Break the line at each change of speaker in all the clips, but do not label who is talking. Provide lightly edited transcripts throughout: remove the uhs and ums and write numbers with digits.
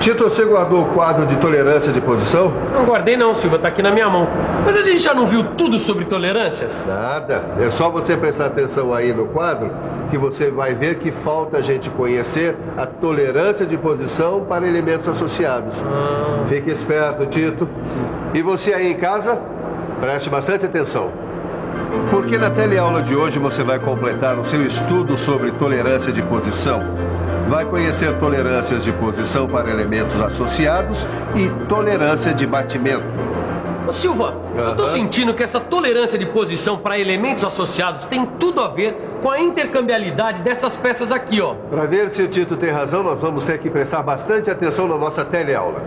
Tito, você guardou o quadro de tolerância de posição?
Não guardei não, Silva, tá aqui na minha mão. Mas a gente já não viu tudo sobre tolerâncias?
Nada. É só você prestar atenção aí no quadro que você vai ver que falta a gente conhecer a tolerância de posição para elementos associados. Fique esperto, Tito. E você aí em casa, preste bastante atenção. Porque na teleaula de hoje você vai completar o seu estudo sobre tolerância de posição. Vai conhecer tolerâncias de posição para elementos associados e tolerância de batimento.
Ô Silva, eu tô sentindo que essa tolerância de posição para elementos associados tem tudo a ver com a intercambiabilidade dessas peças aqui, ó.
Para ver se o Tito tem razão, nós vamos ter que prestar bastante atenção na nossa teleaula.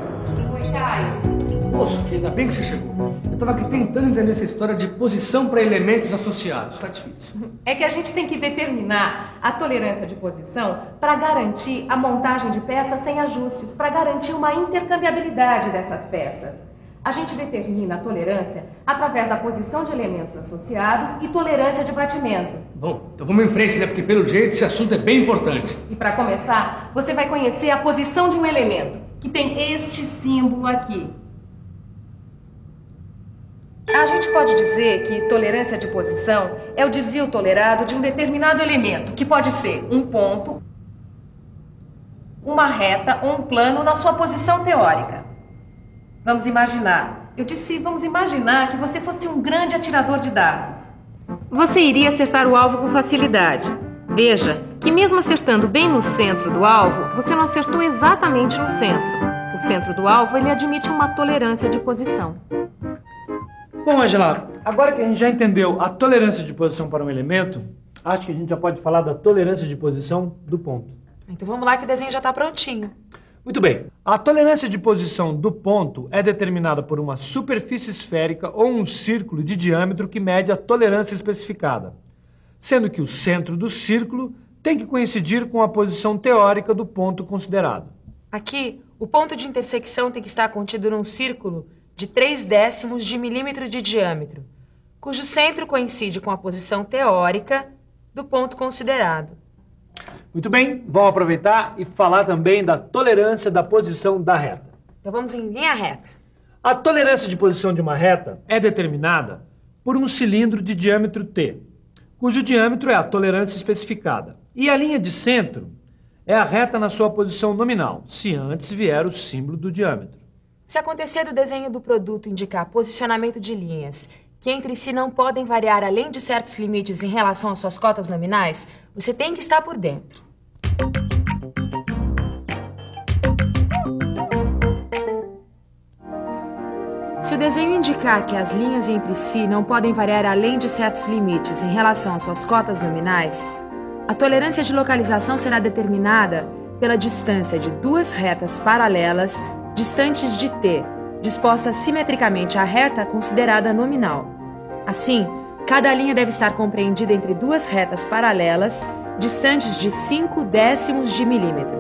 Oi, Caio.
Poxa, filha, ainda bem que você chegou. Eu tava aqui tentando entender essa história de posição para elementos associados. Tá difícil.
É que a gente tem que determinar a tolerância de posição para garantir a montagem de peças sem ajustes, para garantir uma intercambiabilidade dessas peças. A gente determina a tolerância através da posição de elementos associados e tolerância de batimento.
Bom, então vamos em frente, né? Porque pelo jeito esse assunto é bem importante.
E para começar, você vai conhecer a posição de um elemento, que tem este símbolo aqui. A gente pode dizer que tolerância de posição é o desvio tolerado de um determinado elemento, que pode ser um ponto, uma reta ou um plano na sua posição teórica. Vamos imaginar. Eu disse, vamos imaginar que você fosse um grande atirador de dardos. Você iria acertar o alvo com facilidade. Veja que mesmo acertando bem no centro do alvo, você não acertou exatamente no centro. O centro do alvo, ele admite uma tolerância de posição.
Bom, Angela, agora que a gente já entendeu a tolerância de posição para um elemento, acho que a gente já pode falar da tolerância de posição do ponto.
Então vamos lá que o desenho já está prontinho.
Muito bem. A tolerância de posição do ponto é determinada por uma superfície esférica ou um círculo de diâmetro que mede a tolerância especificada, sendo que o centro do círculo tem que coincidir com a posição teórica do ponto considerado.
Aqui, o ponto de intersecção tem que estar contido num círculo de 0,3 de milímetro de diâmetro, cujo centro coincide com a posição teórica do ponto considerado.
Muito bem, vamos aproveitar e falar também da tolerância da posição da reta.
Então vamos em linha reta.
A tolerância de posição de uma reta é determinada por um cilindro de diâmetro T, cujo diâmetro é a tolerância especificada. E a linha de centro é a reta na sua posição nominal, se antes vier o símbolo do diâmetro.
Se acontecer do desenho do produto indicar posicionamento de linhas que entre si não podem variar além de certos limites em relação às suas cotas nominais, você tem que estar por dentro. Se o desenho indicar que as linhas entre si não podem variar além de certos limites em relação às suas cotas nominais, a tolerância de localização será determinada pela distância de duas retas paralelas distantes de T, dispostas simetricamente à reta considerada nominal. Assim, cada linha deve estar compreendida entre duas retas paralelas, distantes de 0,5 de milímetro.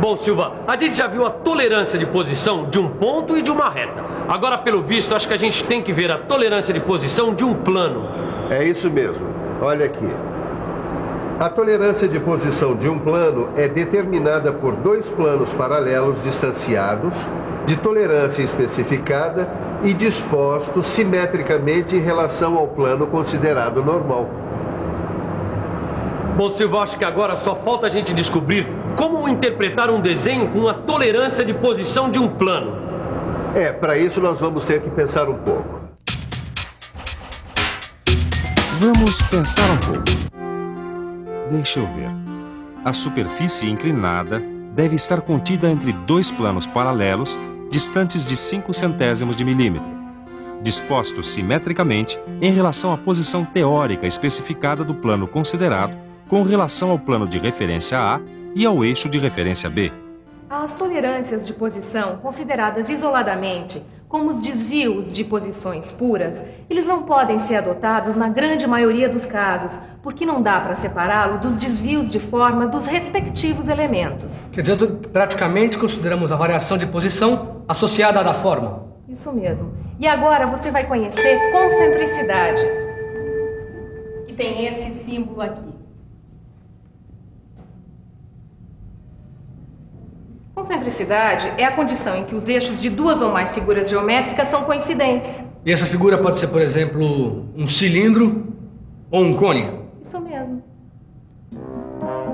Bom, Silva, a gente já viu a tolerância de posição de um ponto e de uma reta. Agora, pelo visto, acho que a gente tem que ver a tolerância de posição de um plano.
É isso mesmo. Olha aqui. A tolerância de posição de um plano é determinada por dois planos paralelos distanciados, de tolerância especificada e dispostos simetricamente em relação ao plano considerado normal.
Bom, Silva, acho que agora só falta a gente descobrir como interpretar um desenho com a tolerância de posição de um plano.
Para isso nós vamos ter que pensar um pouco.
Vamos pensar um pouco. Deixa eu ver. A superfície inclinada deve estar contida entre dois planos paralelos distantes de 0,5 de milímetro, dispostos simetricamente em relação à posição teórica especificada do plano considerado com relação ao plano de referência A e ao eixo de referência B.
As tolerâncias de posição, consideradas isoladamente como os desvios de posições puras, eles não podem ser adotados na grande maioria dos casos, porque não dá para separá-lo dos desvios de forma dos respectivos elementos.
Quer dizer, praticamente consideramos a variação de posição associada à da forma.
Isso mesmo. E agora você vai conhecer concentricidade, que tem esse símbolo aqui. Concentricidade concentricidade é a condição em que os eixos de duas ou mais figuras geométricas são coincidentes.
E essa figura pode ser, por exemplo, um cilindro ou um cone?
Isso mesmo.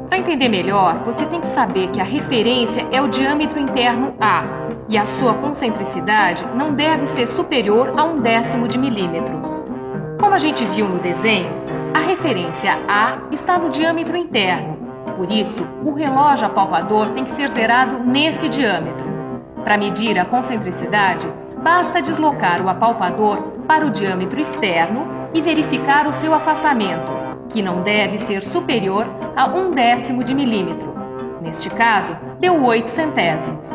Para entender melhor, você tem que saber que a referência é o diâmetro interno A e a sua concentricidade não deve ser superior a 1/10 de milímetro. Como a gente viu no desenho, a referência A está no diâmetro interno. Por isso, o relógio apalpador tem que ser zerado nesse diâmetro. Para medir a concentricidade, basta deslocar o apalpador para o diâmetro externo e verificar o seu afastamento, que não deve ser superior a 1/10 de milímetro. Neste caso, deu 8 centésimos.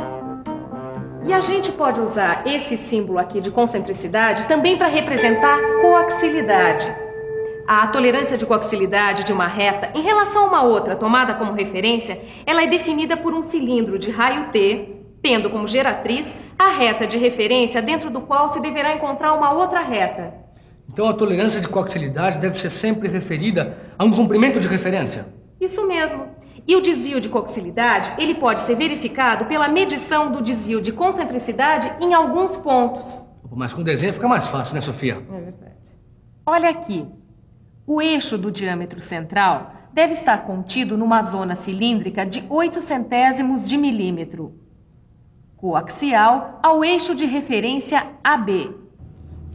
E a gente pode usar esse símbolo aqui de concentricidade também para representar coaxilidade. A tolerância de coaxilidade de uma reta em relação a uma outra tomada como referência, ela é definida por um cilindro de raio T, tendo como geratriz a reta de referência dentro do qual se deverá encontrar uma outra reta.
Então a tolerância de coaxilidade deve ser sempre referida a um comprimento de referência?
Isso mesmo. E o desvio de coaxilidade, ele pode ser verificado pela medição do desvio de concentricidade em alguns pontos.
Mas com desenho fica mais fácil, né, Sofia?
É verdade. Olha aqui. O eixo do diâmetro central deve estar contido numa zona cilíndrica de 8 centésimos de milímetro, coaxial ao eixo de referência AB.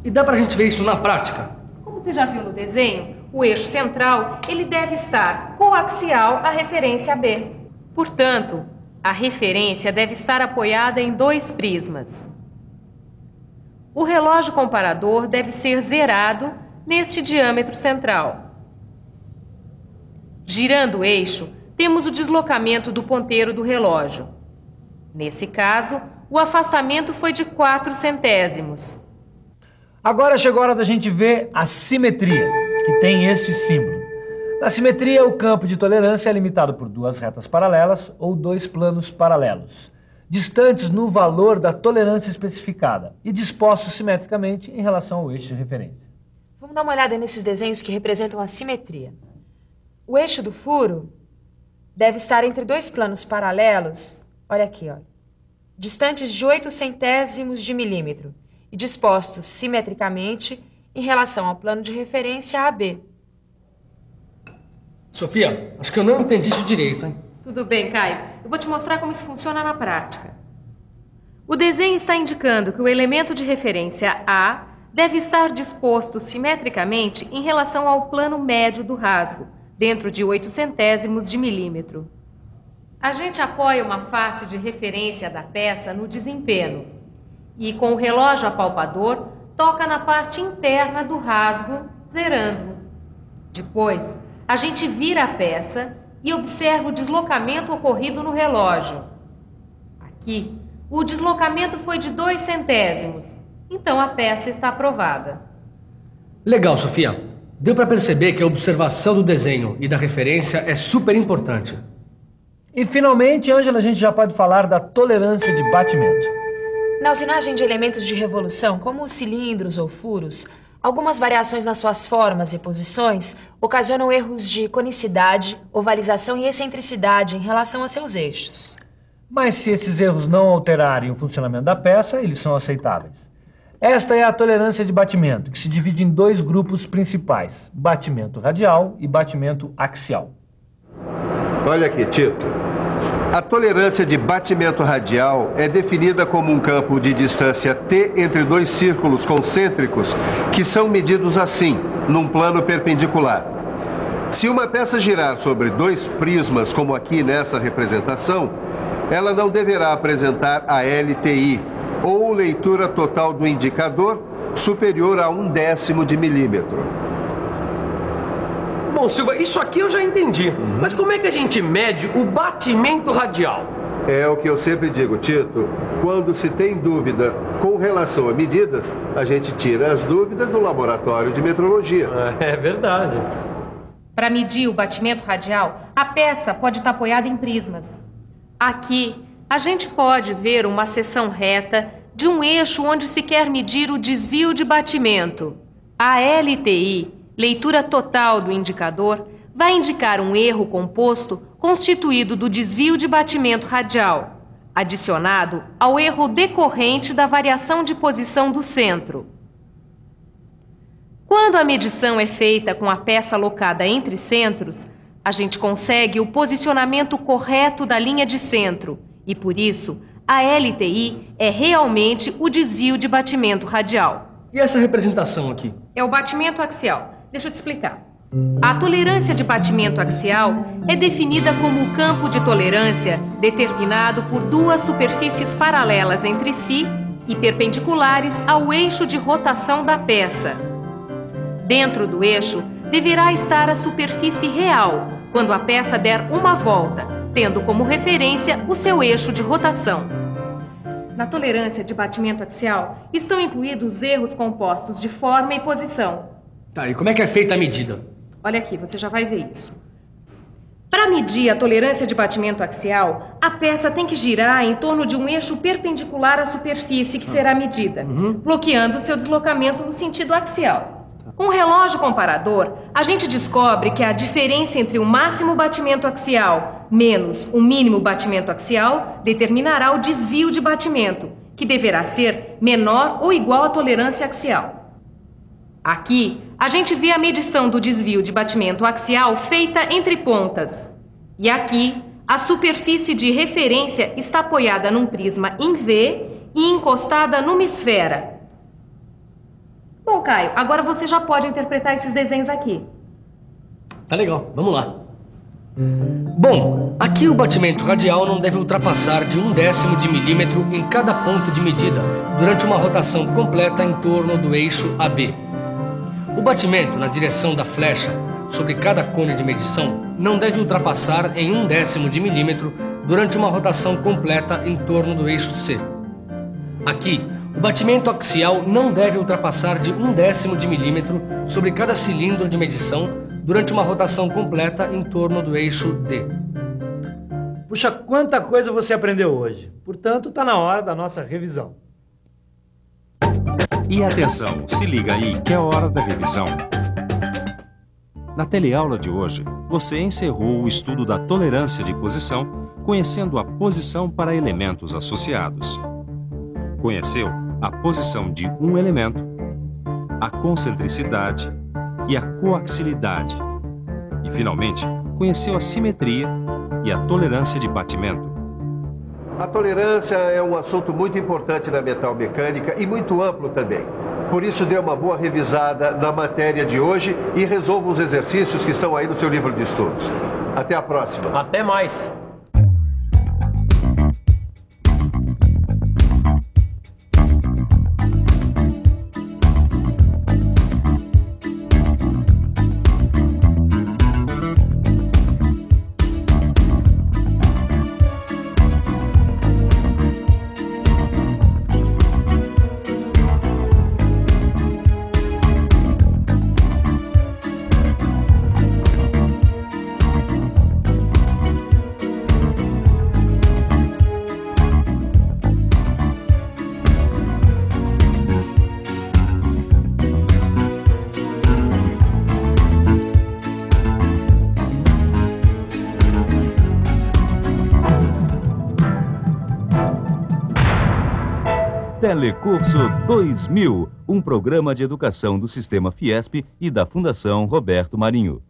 E dá pra gente ver isso na prática?
Como você já viu no desenho, o eixo central ele deve estar coaxial à referência AB. Portanto, a referência deve estar apoiada em 2 prismas. O relógio comparador deve ser zerado neste diâmetro central. Girando o eixo, temos o deslocamento do ponteiro do relógio. Nesse caso, o afastamento foi de 4 centésimos.
Agora chegou a hora da gente ver a simetria, que tem esse símbolo. Na simetria, o campo de tolerância é limitado por 2 retas paralelas ou 2 planos paralelos, distantes no valor da tolerância especificada e dispostos simetricamente em relação ao eixo de referência.
Vamos dar uma olhada nesses desenhos que representam a simetria. O eixo do furo deve estar entre 2 planos paralelos, olha aqui, olha, distantes de 8 centésimos de milímetro e dispostos simetricamente em relação ao plano de referência AB.
Sofia, acho que eu não entendi isso direito, hein?
Tudo bem, Caio. Eu vou te mostrar como isso funciona na prática. O desenho está indicando que o elemento de referência A deve estar disposto simetricamente em relação ao plano médio do rasgo, dentro de 8 centésimos de milímetro. A gente apoia uma face de referência da peça no desempeno e, com o relógio apalpador, toca na parte interna do rasgo, zerando. Depois, a gente vira a peça e observa o deslocamento ocorrido no relógio. Aqui, o deslocamento foi de 2 centésimos. Então a peça está aprovada.
Legal, Sofia. Deu para perceber que a observação do desenho e da referência é super importante.
E finalmente, Ângela, a gente já pode falar da tolerância de batimento.
Na usinagem de elementos de revolução, como os cilindros ou furos, algumas variações nas suas formas e posições ocasionam erros de conicidade, ovalização e excentricidade em relação a seus eixos.
Mas se esses erros não alterarem o funcionamento da peça, eles são aceitáveis. Esta é a tolerância de batimento, que se divide em 2 grupos principais, batimento radial e batimento axial.
Olha aqui, Tito. A tolerância de batimento radial é definida como um campo de distância T entre 2 círculos concêntricos que são medidos assim, num plano perpendicular. Se uma peça girar sobre 2 prismas, como aqui nessa representação, ela não deverá apresentar a LTI, ou leitura total do indicador, superior a 1/10 de milímetro.
Bom, Silva, isso aqui eu já entendi. Mas como é que a gente mede o batimento radial?
É o que eu sempre digo, Tito. Quando se tem dúvida com relação a medidas, a gente tira as dúvidas no laboratório de metrologia.
É verdade.
Para medir o batimento radial, a peça pode estar apoiada em prismas. Aqui, a gente pode ver uma seção reta de um eixo onde se quer medir o desvio de batimento. A LTI, leitura total do indicador, vai indicar um erro composto constituído do desvio de batimento radial. adicionado ao erro decorrente da variação de posição do centro. Quando a medição é feita com a peça alocada entre centros, a gente consegue o posicionamento correto da linha de centro e, por isso, a LTI é realmente o desvio de batimento radial.
E essa representação aqui?
É o batimento axial. Deixa eu te explicar. A tolerância de batimento axial é definida como o campo de tolerância determinado por duas superfícies paralelas entre si e perpendiculares ao eixo de rotação da peça. Dentro do eixo deverá estar a superfície real, quando a peça der uma volta, tendo como referência o seu eixo de rotação. Na tolerância de batimento axial estão incluídos os erros compostos de forma e posição.
Tá, e como é que é feita a medida?
Olha aqui, você já vai ver isso. Para medir a tolerância de batimento axial, a peça tem que girar em torno de um eixo perpendicular à superfície que será medida, bloqueando o seu deslocamento no sentido axial. Com o relógio comparador, a gente descobre que a diferença entre o máximo batimento axial menos o mínimo batimento axial determinará o desvio de batimento, que deverá ser menor ou igual à tolerância axial. Aqui, a gente vê a medição do desvio de batimento axial feita entre pontas. E aqui, a superfície de referência está apoiada num prisma em V e encostada numa esfera. Bom, Caio, agora você já pode interpretar esses desenhos aqui.
Tá legal, vamos lá. Bom, aqui o batimento radial não deve ultrapassar de 1/10 de milímetro em cada ponto de medida, durante uma rotação completa em torno do eixo AB. O batimento na direção da flecha sobre cada cone de medição não deve ultrapassar em 1/10 de milímetro durante uma rotação completa em torno do eixo C. Aqui, o batimento axial não deve ultrapassar de 1/10 de milímetro sobre cada cilindro de medição durante uma rotação completa em torno do eixo D.
Puxa, quanta coisa você aprendeu hoje. Portanto, está na hora da nossa revisão.
E atenção, se liga aí que é hora da revisão. Na teleaula de hoje, você encerrou o estudo da tolerância de posição, conhecendo a posição para elementos associados. Conheceu a posição de um elemento, a concentricidade e a coaxilidade. E, finalmente, conheceu a simetria e a tolerância de batimento.
A tolerância é um assunto muito importante na metalmecânica e muito amplo também. Por isso, dê uma boa revisada na matéria de hoje e resolva os exercícios que estão aí no seu livro de estudos. Até a próxima.
Até mais.
Telecurso 2000, um programa de educação do Sistema Fiesp e da Fundação Roberto Marinho.